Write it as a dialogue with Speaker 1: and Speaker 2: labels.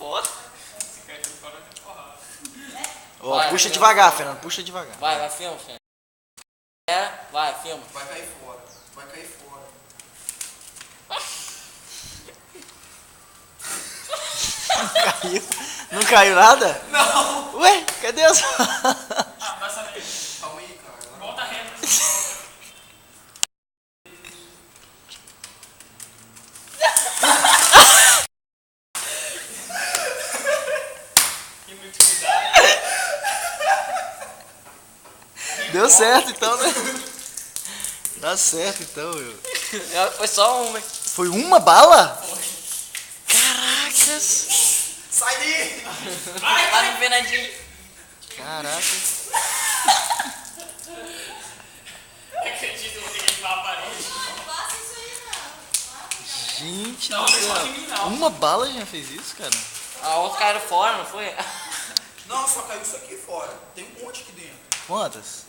Speaker 1: fora.
Speaker 2: Se cair tudo fora, tem porrada.
Speaker 3: Ó,
Speaker 1: Vai,
Speaker 3: puxa
Speaker 1: vai,
Speaker 3: devagar, Fernando, puxa devagar.
Speaker 1: Vai, filma, filma. É, vai, filma.
Speaker 4: Vai cair fora. Vai cair fora.
Speaker 3: Caiu. Não caiu nada?
Speaker 4: Não!
Speaker 3: Ué, cadê as...
Speaker 2: Ah, vai saber.
Speaker 4: Calma aí, cara.
Speaker 2: Volta reto. Que muito cuidado.
Speaker 3: Deu certo então, né? Dá certo então, meu.
Speaker 1: Foi só uma.
Speaker 3: Foi uma bala? Caracas!
Speaker 4: Sai daí!
Speaker 1: Lá no Fernandinho.
Speaker 3: Caraca.
Speaker 2: Não acredito, eu vou ter que limpar a parede.
Speaker 5: Não faça isso aí, não.
Speaker 3: Gente
Speaker 2: Não,
Speaker 3: do
Speaker 2: não pode
Speaker 3: céu.
Speaker 2: em mim, não.
Speaker 3: Uma bala já fez isso, cara?
Speaker 1: A outra caiu fora, não foi?
Speaker 4: Não, só caiu isso aqui fora. Tem um monte aqui dentro.
Speaker 3: Quantas?